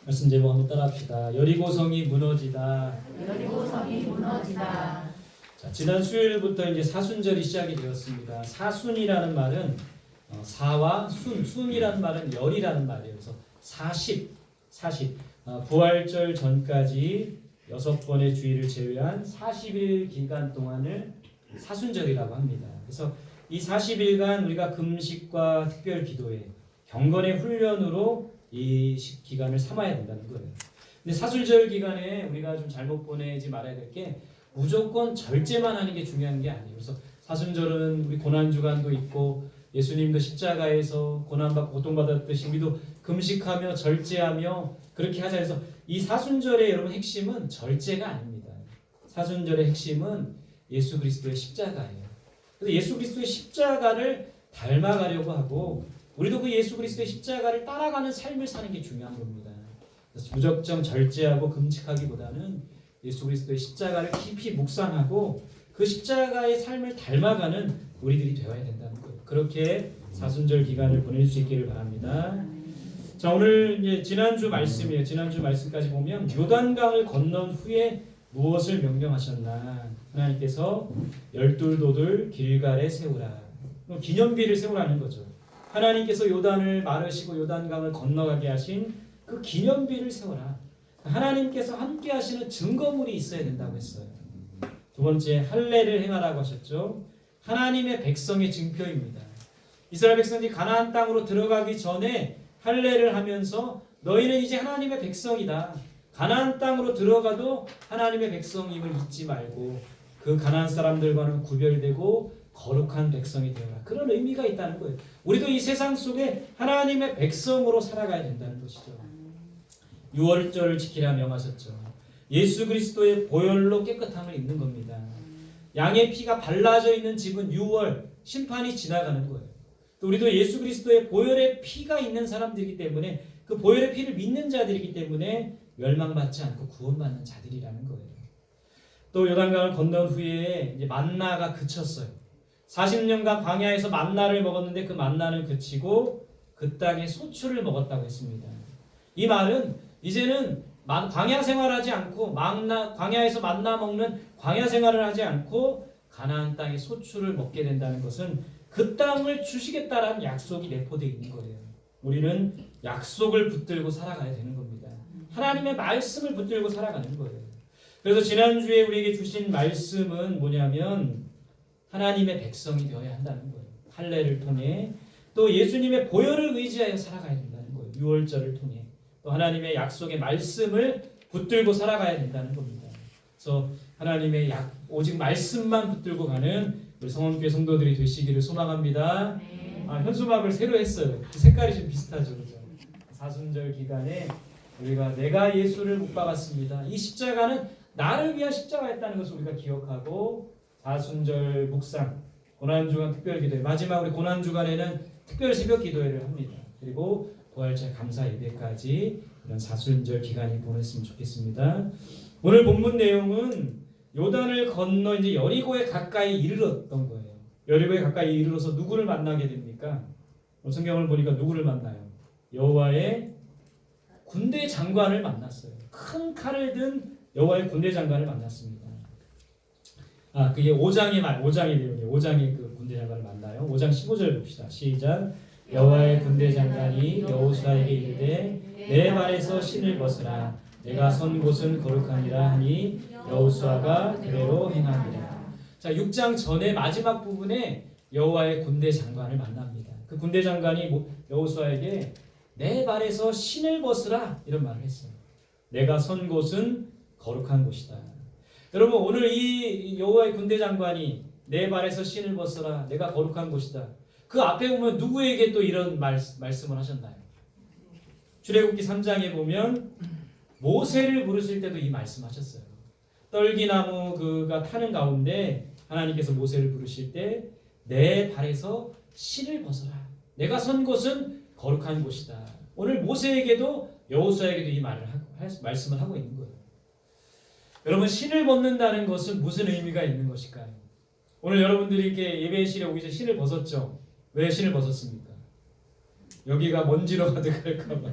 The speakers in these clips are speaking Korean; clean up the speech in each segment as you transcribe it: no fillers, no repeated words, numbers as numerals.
말씀 제목 한번 따라합시다. 여리고성이 무너지다. 여리고성이 무너지다. 자, 지난 수요일부터 이제 사순절이 시작이 되었습니다. 사순이라는 말은 사와 순이라는 말은 열이라는 말이에요. 그래서 40 부활절 전까지 6번의 주일을 제외한 40일 기간 동안을 사순절이라고 합니다. 그래서 이 40일간 우리가 금식과 특별 기도회, 경건의 훈련으로 이 기간을 삼아야 된다는 거예요. 근데 사순절 기간에 우리가 좀 잘못 보내지 말아야 될 게 무조건 절제만 하는 게 중요한 게 아니에요. 그래서 사순절은 우리 고난주간도 있고 예수님도 십자가에서 고난받고 고통받았듯이 우리도 금식하며 절제하며 그렇게 하자 해서 이 사순절의 여러분 핵심은 절제가 아닙니다. 사순절의 핵심은 예수 그리스도의 십자가예요. 그래서 예수 그리스도의 십자가를 닮아가려고 하고 우리도 그 예수 그리스도의 십자가를 따라가는 삶을 사는 게 중요한 겁니다. 그래서 무작정 절제하고 금식하기보다는 예수 그리스도의 십자가를 깊이 묵상하고 그 십자가의 삶을 닮아가는 우리들이 되어야 된다는 거예요. 그렇게 사순절 기간을 보낼 수 있기를 바랍니다. 자, 오늘 이제 지난주 말씀이에요. 지난주 말씀까지 보면 요단강을 건넌 후에 무엇을 명령하셨나? 하나님께서 12돌을 길갈에 세우라. 기념비를 세우라는 거죠. 하나님께서 요단을 마르시고 요단강을 건너가게 하신 그 기념비를 세워라. 하나님께서 함께 하시는 증거물이 있어야 된다고 했어요. 두 번째, 할례를 행하라고 하셨죠. 하나님의 백성의 증표입니다. 이스라엘 백성들이 가나안 땅으로 들어가기 전에 할례를 하면서 너희는 이제 하나님의 백성이다. 가나안 땅으로 들어가도 하나님의 백성임을 잊지 말고 그 가나안 사람들과는 구별되고 거룩한 백성이 되어라. 그런 의미가 있다는 거예요. 우리도 이 세상 속에 하나님의 백성으로 살아가야 된다는 것이죠. 유월절을 지키라 명하셨죠. 예수 그리스도의 보혈로 깨끗함을 입는 겁니다. 양의 피가 발라져 있는 집은 유월, 심판이 지나가는 거예요. 또 우리도 예수 그리스도의 보혈의 피가 있는 사람들이기 때문에 그 보혈의 피를 믿는 자들이기 때문에 멸망받지 않고 구원받는 자들이라는 거예요. 또 요단강을 건넌 후에 이제 만나가 그쳤어요. 40년간 광야에서 만나를 먹었는데 그 만나는 그치고 그 땅에 소출을 먹었다고 했습니다. 이 말은 이제는 광야 생활하지 않고 광야에서 만나 먹는 광야 생활을 하지 않고 가나안 땅의 소출을 먹게 된다는 것은 그 땅을 주시겠다라는 약속이 내포되어 있는 거예요. 우리는 약속을 붙들고 살아가야 되는 겁니다. 하나님의 말씀을 붙들고 살아가는 거예요. 그래서 지난주에 우리에게 주신 말씀은 뭐냐면 하나님의 백성이 되어야 한다는 거예요. 할례를 통해 또 예수님의 보혈을 의지하여 살아가야 된다는 거예요. 유월절을 통해 또 하나님의 약속의 말씀을 붙들고 살아가야 된다는 겁니다. 그래서 하나님의 오직 말씀만 붙들고 가는 우리 성원교회 성도들이 되시기를 소망합니다. 현수막을 새로 했어요. 색깔이 좀 비슷하죠, 그죠? 사순절 기간에 우리가 내가 예수를 못 박았습니다. 이 십자가는 나를 위한 십자가였다는 것을 우리가 기억하고 사순절 묵상, 고난주간 특별기도회, 마지막 우리 고난주간에는 특별 새벽 기도회를 합니다. 그리고 부활절 감사 예배까지 이런 사순절 기간이 보냈으면 좋겠습니다. 오늘 본문 내용은 요단을 건너 이제 여리고에 가까이 이르렀던 거예요. 여리고에 가까이 이르러서 누구를 만나게 됩니까? 성경을 보니까 누구를 만나요? 여호와의 군대 장관을 만났어요. 큰 칼을 든 여호와의 군대 장관을 만났습니다. 그게 5장의 내용이에요. 5장의 그 군대 장관을 만나요. 5장 15절 봅시다. 시작. 여호와의 군대 장관이 여호수아에게 이르되 내 발에서 신을 벗으라. 내가 선 곳은 거룩하니라 하니 여호수아가 그대로 행하니라. 자, 6장 전에 마지막 부분에 여호와의 군대 장관을 만납니다. 그 군대 장관이 여호수아에게 내 발에서 신을 벗으라 이런 말을 했어요. 내가 선 곳은 거룩한 곳이다. 여러분, 오늘 이 여호와의 군대 장관이 내 발에서 신을 벗으라 내가 거룩한 곳이다. 그 앞에 보면 누구에게 또 이런 말씀을 하셨나요? 출애굽기 3장에 보면 모세를 부르실 때도 이 말씀하셨어요. 떨기나무가 타는 가운데 하나님께서 모세를 부르실 때 내 발에서 신을 벗어라. 내가 선 곳은 거룩한 곳이다. 오늘 모세에게도 여호수아에게도 이 말씀을 하고 있는 거예요. 여러분, 신을 벗는다는 것은 무슨 의미가 있는 것일까요? 오늘 여러분들이 이렇게 예배실에 오기 전에 신을 벗었죠. 왜 신을 벗었습니까? 여기가 먼지로 가득할까봐.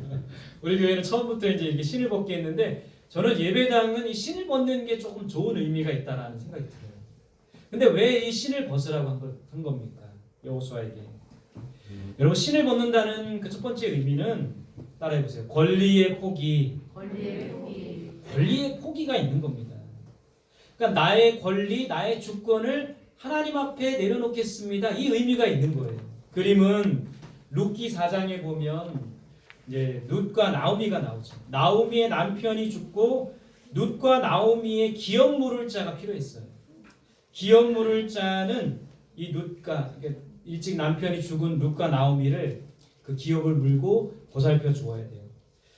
우리 교회는 처음부터 이제 이렇게 신을 벗게 했는데 저는 예배당은 이 신을 벗는 게 조금 좋은 의미가 있다라는 생각이 들어요. 근데 왜 이 신을 벗으라고 한 겁니까? 여호수아에게. 여러분 신을 벗는다는 그 첫 번째 의미는 따라해 보세요. 권리의 포기. 권리의 포기가 있는 겁니다. 그러니까 나의 권리, 나의 주권을 하나님 앞에 내려놓겠습니다. 이 의미가 있는 거예요. 그림은 룻기 4장에 보면 이제 룻과 나오미가 나오죠. 나오미의 남편이 죽고 룻과 나오미의 기업 물을 자가 필요했어요. 기업 물을 자는 이 룻과 일찍 남편이 죽은 룻과 나오미를 그 기업을 물고 보살펴 주어야 돼요.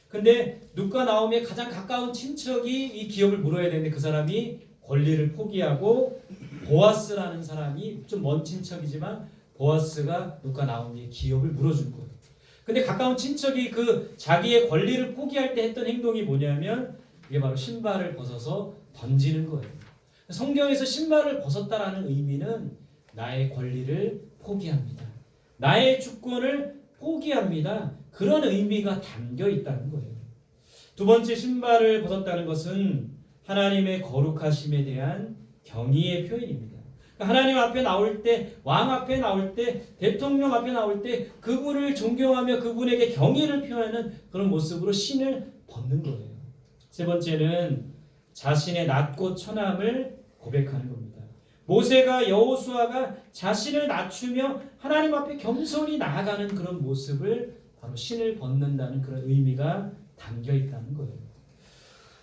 근데 룻과 나오미의 가장 가까운 친척이 이 기업을 물어야 되는데 그 사람이 권리를 포기하고 보아스라는 사람이 좀 먼 친척이지만 보아스가 룻과 나오미의 기업을 물어준 거예요. 근데 가까운 친척이 그 자기의 권리를 포기할 때 했던 행동이 뭐냐면 이게 바로 신발을 벗어서 던지는 거예요. 성경에서 신발을 벗었다라는 의미는 나의 권리를 포기합니다. 나의 주권을 포기합니다. 그런 의미가 담겨 있다는 거예요. 두 번째 신발을 벗었다는 것은 하나님의 거룩하심에 대한 경의의 표현입니다. 하나님 앞에 나올 때, 왕 앞에 나올 때, 대통령 앞에 나올 때 그분을 존경하며 그분에게 경의를 표하는 그런 모습으로 신을 벗는 거예요. 세 번째는 자신의 낮고 천함을 고백하는 겁니다. 모세가 여호수아가 자신을 낮추며 하나님 앞에 겸손히 나아가는 그런 모습을 바로 신을 벗는다는 그런 의미가 담겨 있다는 거예요.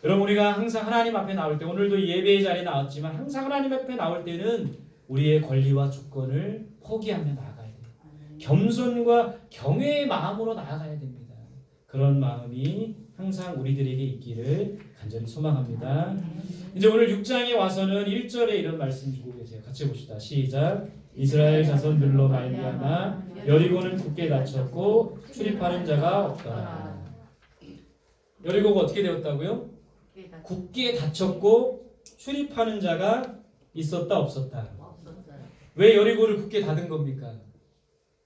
여러분 우리가 항상 하나님 앞에 나올 때 오늘도 예배의 자리에 나왔지만 항상 하나님 앞에 나올 때는 우리의 권리와 주권을 포기하며 나아가야 돼요. 겸손과 경외의 마음으로 나아가야 됩니다. 그런 마음이 항상 우리들에게 있기를 간절히 소망합니다. 이제 오늘 6장에 와서는 1절에 이런 말씀 주고 계세요. 같이 봅시다. 시작. 이스라엘 자손들로 말미암아 여리고는 굳게 닫혔고 출입하는 자가 없더라. 여리고가 어떻게 되었다고요? 굳게 닫혔고 출입하는 자가 있었다 없었다. 왜 여리고를 굳게 닫은 겁니까?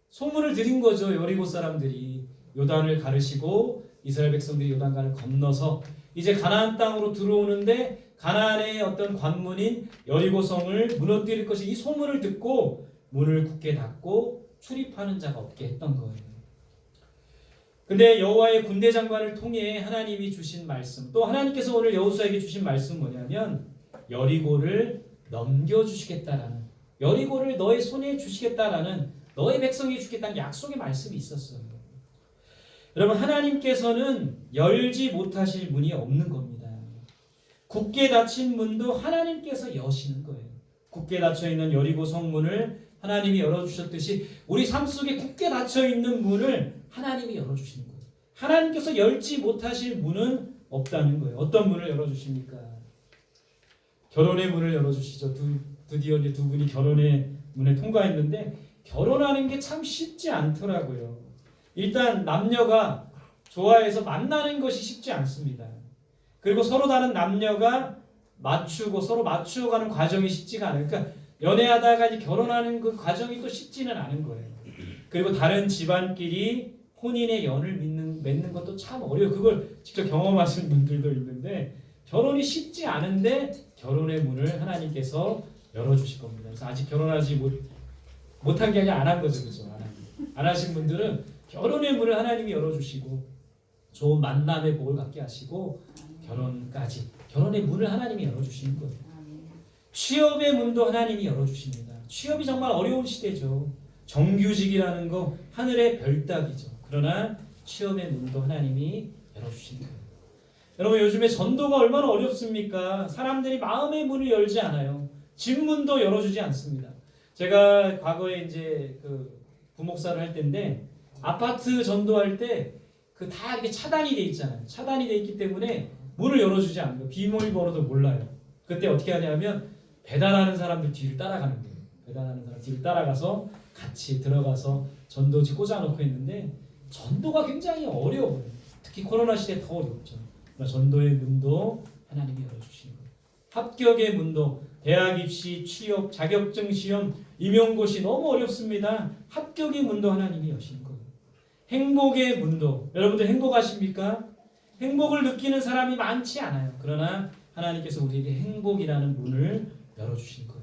소문을 들인 거죠. 여리고 사람들이 요단을 가르시고 이스라엘 백성들이 요단강을 건너서 이제 가나안 땅으로 들어오는데 가나안의 어떤 관문인 여리고성을 무너뜨릴 것이 이 소문을 듣고 문을 굳게 닫고 출입하는 자가 없게 했던 거예요. 근데 여호와의 군대 장관을 통해 하나님이 주신 말씀, 또 하나님께서 오늘 여호수아에게 주신 말씀 뭐냐면 여리고를 넘겨주시겠다라는, 여리고를 너의 손에 주시겠다라는, 너의 백성에게 주겠다는 약속의 말씀이 있었어요. 여러분 하나님께서는 열지 못하실 문이 없는 겁니다. 굳게 닫힌 문도 하나님께서 여시는 거예요. 굳게 닫혀있는 여리고 성문을 하나님이 열어주셨듯이 우리 삶 속에 굳게 닫혀있는 문을 하나님이 열어주시는 거예요. 하나님께서 열지 못하실 문은 없다는 거예요. 어떤 문을 열어주십니까? 결혼의 문을 열어주시죠. 드디어 이제 두 분이 결혼의 문에 통과했는데 결혼하는 게 참 쉽지 않더라고요. 일단 남녀가 좋아해서 만나는 것이 쉽지 않습니다. 그리고 서로 다른 남녀가 맞추고 서로 맞추어가는 과정이 쉽지가 않아요. 그러니까 연애하다가 이제 결혼하는 그 과정이 또 쉽지는 않은 거예요. 그리고 다른 집안끼리 혼인의 연을 맺는 것도 참 어려워요. 그걸 직접 경험하신 분들도 있는데 결혼이 쉽지 않은데 결혼의 문을 하나님께서 열어주실 겁니다. 그래서 아직 결혼하지 못한 게 아니라 안 한 거죠. 그죠? 안 하신 분들은 결혼의 문을 하나님이 열어주시고 좋은 만남의 복을 갖게 하시고 결혼까지 결혼의 문을 하나님이 열어주시는 거예요. 취업의 문도 하나님이 열어주십니다. 취업이 정말 어려운 시대죠. 정규직이라는 거 하늘의 별따기죠. 그러나 취업의 문도 하나님이 열어주시는 거예요. 여러분 요즘에 전도가 얼마나 어렵습니까? 사람들이 마음의 문을 열지 않아요. 집 문도 열어주지 않습니다. 제가 과거에 이제 그 부목사를 할 때인데 아파트 전도할 때 그 다 이렇게 차단이 돼 있잖아요. 차단이 돼 있기 때문에 문을 열어주지 않는 거예요. 비밀번호도 몰라요. 그때 어떻게 하냐면 배달하는 사람들 뒤를 따라가는 거예요. 배달하는 사람 뒤를 따라가서 같이 들어가서 전도지 꽂아놓고 있는데 전도가 굉장히 어려워요. 특히 코로나 시대에 더 어렵죠. 전도의 문도 하나님이 열어주시는 거예요. 합격의 문도 대학 입시, 취업, 자격증 시험, 임용고시 너무 어렵습니다. 합격의 문도 하나님이 여시는 거예요. 행복의 문도. 여러분들 행복하십니까? 행복을 느끼는 사람이 많지 않아요. 그러나 하나님께서 우리에게 행복이라는 문을 열어주신 거예요.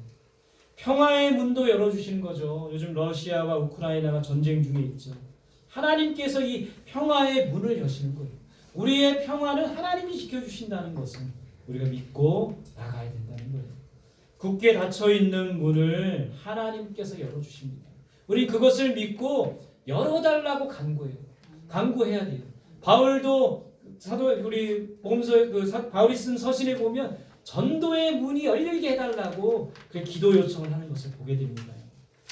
평화의 문도 열어주시는 거죠. 요즘 러시아와 우크라이나가 전쟁 중에 있죠. 하나님께서 이 평화의 문을 여시는 거예요. 우리의 평화는 하나님이 지켜주신다는 것을 우리가 믿고 나가야 된다는 거예요. 굳게 닫혀있는 문을 하나님께서 열어주십니다. 우리 그것을 믿고 열어달라고 간구해야 돼요. 바울도 사도 우리 복음서 바울이 쓴 서신에 보면 전도의 문이 열리게 해달라고 그 기도 요청을 하는 것을 보게 됩니다.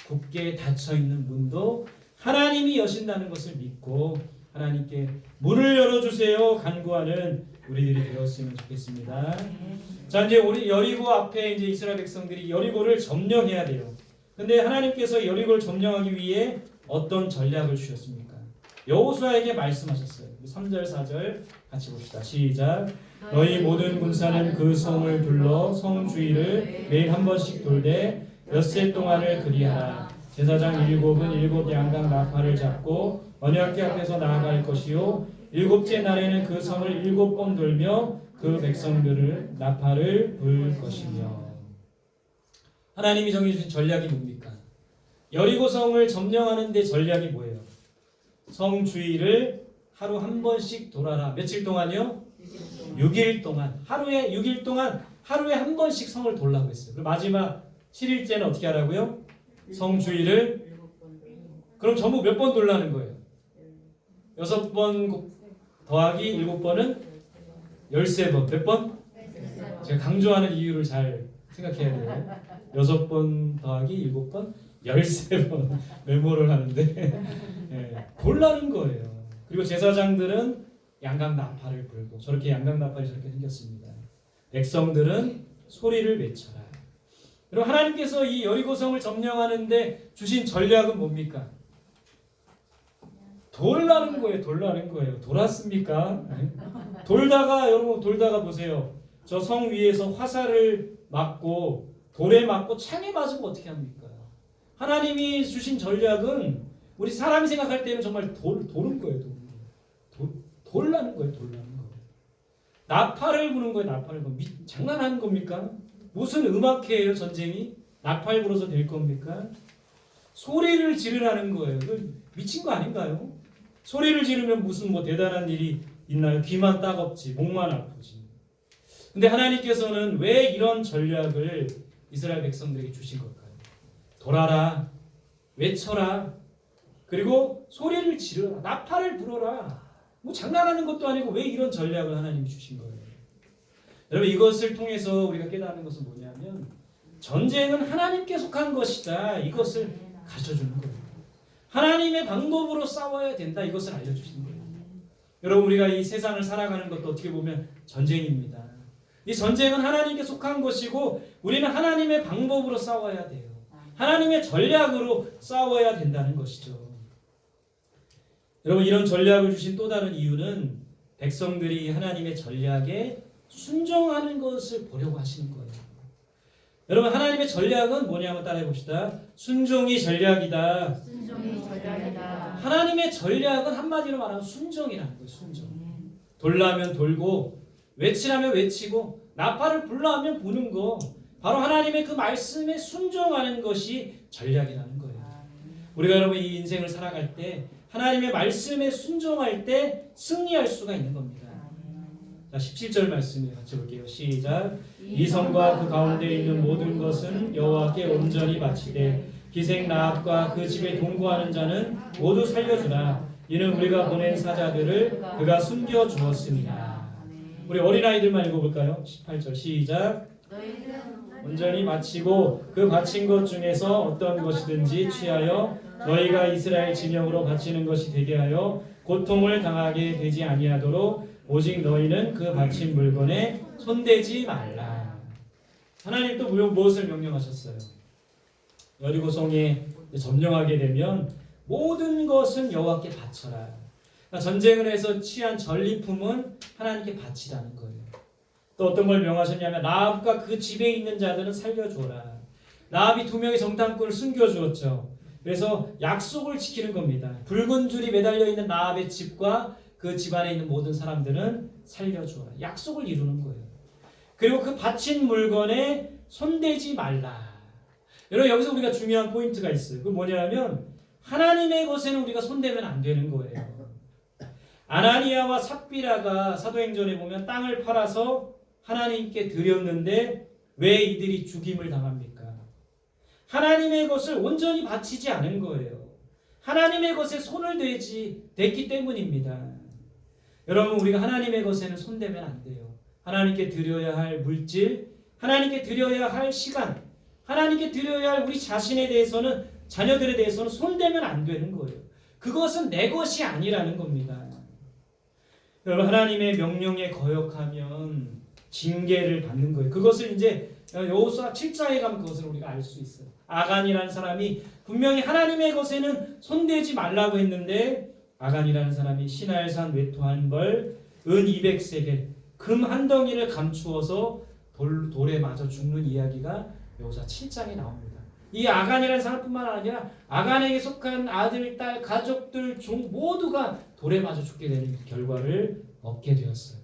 굳게 닫혀있는 문도 하나님이 여신다는 것을 믿고 하나님께 문을 열어주세요 간구하는 우리들이 되었으면 좋겠습니다. 자, 이제 우리 여리고 앞에 이제 이스라엘 백성들이 여리고를 점령해야 돼요. 근데 하나님께서 여리고를 점령하기 위해 어떤 전략을 주셨습니까? 여호수아에게 말씀하셨어요. 3절 4절 같이 봅시다. 시작. 너희 모든 군사는 그 성을 둘러 성 주위를 매일 한 번씩 돌되 엿새 동안을 그리하라. 제사장 일곱은 일곱 양각 나팔을 잡고 언약궤 앞에서 나아갈 것이요 일곱째 날에는 그 성을 7번 돌며 그 백성들을 나팔을 불 것이며. 하나님이 정해주신 전략이 뭡니까? 여리고성을 점령하는 데 전략이 뭐예요? 성 주위를 하루 한 번씩 돌아라. 며칠 동안요? 6일 동안. 하루에 6일 동안 하루에 한 번씩 성을 돌라고 했어요. 그리고 마지막 7일째는 어떻게 하라고요? 성 주위를. 그럼 전부 몇 번 돌라는 거예요? 6번 더하기 7번은 13번. 몇 번? 제가 강조하는 이유를 잘 생각해야 돼요. 6번 더하기 7번 13번 메모를 하는데 네, 돌라는 거예요. 그리고 제사장들은 양각 나팔을 불고 저렇게 양각 나팔이 저렇게 생겼습니다. 백성들은 소리를 외쳐라. 그럼 하나님께서 이 여리고성을 점령하는데 주신 전략은 뭡니까? 돌라는 거예요. 돌았습니까? 돌다가 여러분 돌다가 보세요. 저 성 위에서 화살을 맞고 돌에 맞고 창에 맞으면 어떻게 합니까? 하나님이 주신 전략은 우리 사람이 생각할 때는 정말 도는 거예요. 돌라는 거예요. 나팔을 부는 거예요. 나팔을 부는. 장난하는 겁니까? 무슨 음악회예요? 전쟁이? 나팔 불어서 될 겁니까? 소리를 지르라는 거예요. 미친 거 아닌가요? 소리를 지르면 무슨 뭐 대단한 일이 있나요? 귀만 따갑지, 목만 아프지. 근데 하나님께서는 왜 이런 전략을 이스라엘 백성들에게 주신 걸까요? 돌아라, 외쳐라, 그리고 소리를 지르라, 나팔을 불어라. 뭐 장난하는 것도 아니고 왜 이런 전략을 하나님이 주신 거예요? 여러분 이것을 통해서 우리가 깨닫는 것은 뭐냐면 전쟁은 하나님께 속한 것이다. 이것을 가르쳐주는 거예요. 하나님의 방법으로 싸워야 된다. 이것을 알려주시는 거예요. 여러분 우리가 이 세상을 살아가는 것도 어떻게 보면 전쟁입니다. 이 전쟁은 하나님께 속한 것이고 우리는 하나님의 방법으로 싸워야 돼요. 하나님의 전략으로 싸워야 된다는 것이죠. 여러분 이런 전략을 주신 또 다른 이유는 백성들이 하나님의 전략에 순종하는 것을 보려고 하시는 거예요. 여러분 하나님의 전략은 뭐냐면 따라해 봅시다. 순종이 전략이다. 순종이 전략이다. 하나님의 전략은 한마디로 말하면 순종이라는 거예요. 순종. 돌라면 돌고 외치라면 외치고 나팔을 불라면 부는 거. 바로 하나님의 그 말씀에 순종하는 것이 전략이라는 거예요. 우리가 여러분 이 인생을 살아갈 때 하나님의 말씀에 순종할 때 승리할 수가 있는 겁니다. 자, 17절 말씀을 같이 볼게요. 시작. 이 성과 그 가운데 있는 모든 것은 여호와께 온전히 바치되 기생 라합과 그 집에 동거하는 자는 모두 살려주라. 이는 우리가 보낸 사자들을 그가 숨겨 주었습니다. 우리 어린아이들만 읽어볼까요? 18절 시작. 온전히 바치고 그 바친 것 중에서 어떤 것이든지 취하여 너희가 이스라엘 진영으로 바치는 것이 되게 하여 고통을 당하게 되지 아니하도록 오직 너희는 그 바친 물건에 손대지 말라. 하나님 또 무엇을 명령하셨어요? 여리고성에 점령하게 되면 모든 것은 여호와께 바쳐라. 그러니까 전쟁을 해서 취한 전리품은 하나님께 바치라는 거예요. 또 어떤 걸 명하셨냐면 라합과 그 집에 있는 자들은 살려주어라. 라합이 2명의 정탐꾼을 숨겨주었죠. 그래서 약속을 지키는 겁니다. 붉은 줄이 매달려 있는 라합의 집과 그 집안에 있는 모든 사람들은 살려주어라. 약속을 이루는 거예요. 그리고 그 바친 물건에 손대지 말라. 여러분 여기서 우리가 중요한 포인트가 있어요. 그 뭐냐면 하나님의 것에는 우리가 손대면 안 되는 거예요. 아나니아와 삽비라가 사도행전에 보면 땅을 팔아서 하나님께 드렸는데 왜 이들이 죽임을 당합니까? 하나님의 것을 온전히 바치지 않은 거예요. 하나님의 것에 손을 댔기 때문입니다. 여러분 우리가 하나님의 것에는 손대면 안 돼요. 하나님께 드려야 할 물질, 하나님께 드려야 할 시간, 하나님께 드려야 할 우리 자신에 대해서는 자녀들에 대해서는 손대면 안 되는 거예요. 그것은 내 것이 아니라는 겁니다. 여러분 하나님의 명령에 거역하면 징계를 받는 거예요. 그것을 이제 여호수아 7장에 가면 그것을 우리가 알 수 있어요. 아간이라는 사람이 분명히 하나님의 것에는 손대지 말라고 했는데 아간이라는 사람이 시날산 외투 한 벌, 은 200세겔, 금 한 덩이를 감추어서 돌에 맞아 죽는 이야기가 여호수아 7장에 나옵니다. 이 아간이라는 사람뿐만 아니라 아간에게 속한 아들, 딸, 가족들 종 모두가 돌에 맞아 죽게 되는 결과를 얻게 되었어요.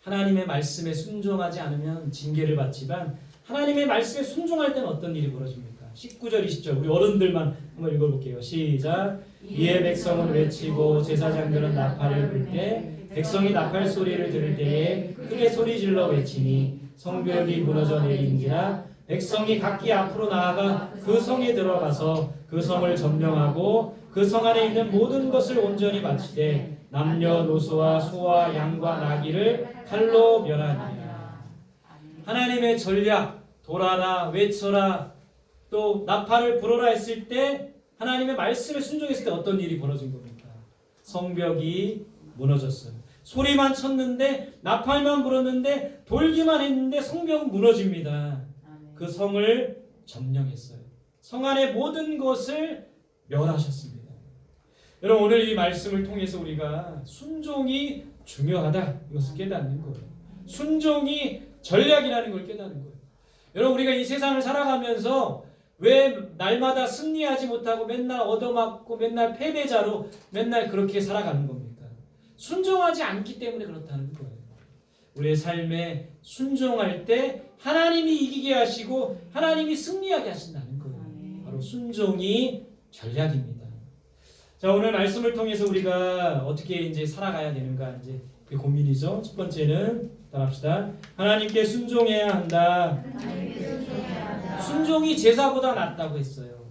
하나님의 말씀에 순종하지 않으면 징계를 받지만 하나님의 말씀에 순종할 때는 어떤 일이 벌어집니까? 19절 20절 우리 어른들만 한번 읽어볼게요. 시작. 이에 백성은 외치고 제사장들은 나팔을 불 때 백성이 나팔 소리를 들을 때에 크게 소리질러 외치니 성벽이 무너져 내린지라 백성이 각기 앞으로 나아가 그 성에 들어가서 그 성을 점령하고 그 성 안에 있는 모든 것을 온전히 바치되 남녀노소와 소와 양과 나귀를 칼로 멸하니라. 하나님의 전략, 돌아라, 외쳐라, 또 나팔을 불어라 했을 때 하나님의 말씀에 순종했을 때 어떤 일이 벌어진 겁니까? 성벽이 무너졌어요. 소리만 쳤는데 나팔만 불었는데 돌기만 했는데 성벽은 무너집니다. 그 성을 점령했어요. 성 안의 모든 것을 멸하셨습니다. 여러분 오늘 이 말씀을 통해서 우리가 순종이 중요하다 이것을 깨닫는 거예요. 순종이 전략이라는 걸 깨닫는 거예요. 여러분 우리가 이 세상을 살아가면서 왜 날마다 승리하지 못하고 맨날 얻어맞고 맨날 패배자로 맨날 그렇게 살아가는 겁니까? 순종하지 않기 때문에 그렇다는 거예요. 우리의 삶에 순종할 때 하나님이 이기게 하시고 하나님이 승리하게 하신다는 거예요. 바로 순종이 전략입니다. 자, 오늘 말씀을 통해서 우리가 어떻게 이제 살아가야 되는가 이제 그 고민이죠. 첫 번째는 따라합시다. 하나님께 순종해야 한다. 순종이 제사보다 낫다고 했어요.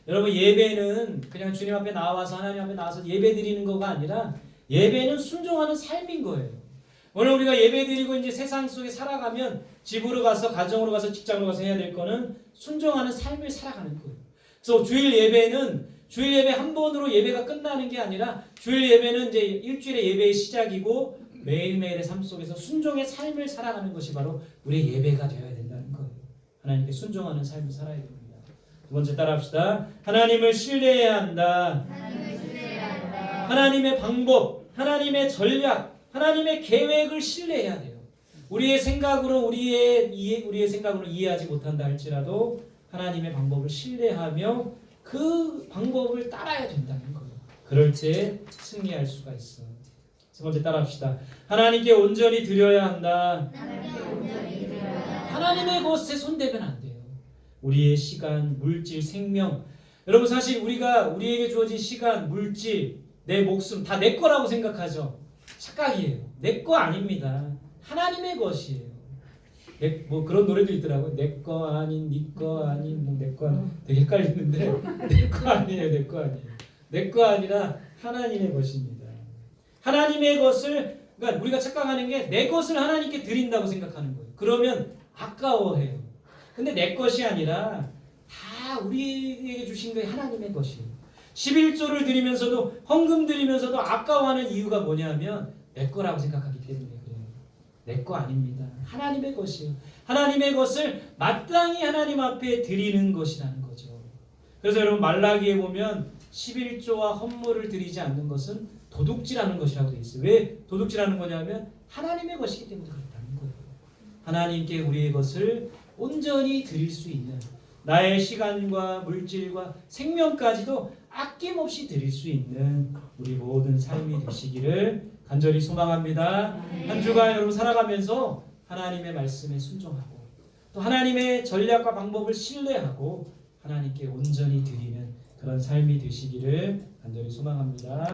여러분 예배는 그냥 주님 앞에 나와서 하나님 앞에 나와서 예배 드리는 거가 아니라 예배는 순종하는 삶인 거예요. 오늘 우리가 예배 드리고 이제 세상 속에 살아가면 집으로 가서 가정으로 가서 직장으로 가서 해야 될 거는 순종하는 삶을 살아가는 거예요. 그래서 주일 예배는 주일 예배 한 번으로 예배가 끝나는 게 아니라 주일 예배는 이제 일주일의 예배의 시작이고 매일매일의 삶 속에서 순종의 삶을 살아가는 것이 바로 우리의 예배가 되어야 된다는 거예요. 하나님께 순종하는 삶을 살아야 됩니다. 두 번째 따라합시다. 하나님을 신뢰해야 한다. 하나님의 방법, 하나님의 전략, 하나님의 계획을 신뢰해야 돼요. 우리의 생각으로 생각으로 이해하지 못한다 할지라도 하나님의 방법을 신뢰하며 그 방법을 따라야 된다는 거예요. 그럴 때 승리할 수가 있어. 세 번째 따라합시다. 하나님께 온전히 드려야 한다. 하나님의 것에 손대면 안 돼요. 우리의 시간, 물질, 생명. 여러분 사실 우리에게 주어진 시간, 물질, 내 목숨 다 내 거라고 생각하죠. 착각이에요. 내 거 아닙니다. 하나님의 것이에요. 뭐 그런 노래도 있더라고요. 내 거 아닌, 네 거 아닌, 뭐 내 거 아닌. 되게 헷갈리는데 내 거 아니에요. 내 거 아니에요. 내 거 아니라 하나님의 것입니다. 하나님의 것을 그러니까 우리가 착각하는 게 내 것을 하나님께 드린다고 생각하는 거예요. 그러면 아까워해요. 근데 내 것이 아니라 다 우리에게 주신 게 하나님의 것이에요. 11조를 드리면서도 헌금 드리면서도 아까워하는 이유가 뭐냐면 내 거라고 생각하기 때문에 그래요. 내 거 아닙니다. 하나님의 것이에요. 하나님의 것을 마땅히 하나님 앞에 드리는 것이라는 거죠. 그래서 여러분 말라기에 보면 11조와 헌물을 드리지 않는 것은 도둑질하는 것이라고 되어 있어요. 왜 도둑질하는 거냐면 하나님의 것이기 때문에 그렇다는 거예요. 하나님께 우리의 것을 온전히 드릴 수 있는 나의 시간과 물질과 생명까지도 아낌없이 드릴 수 있는 우리 모든 삶이 되시기를 간절히 소망합니다. 한 주간 여러분 살아가면서 하나님의 말씀에 순종하고 또 하나님의 전략과 방법을 신뢰하고 하나님께 온전히 드리는 그런 삶이 되시기를 간절히 소망합니다.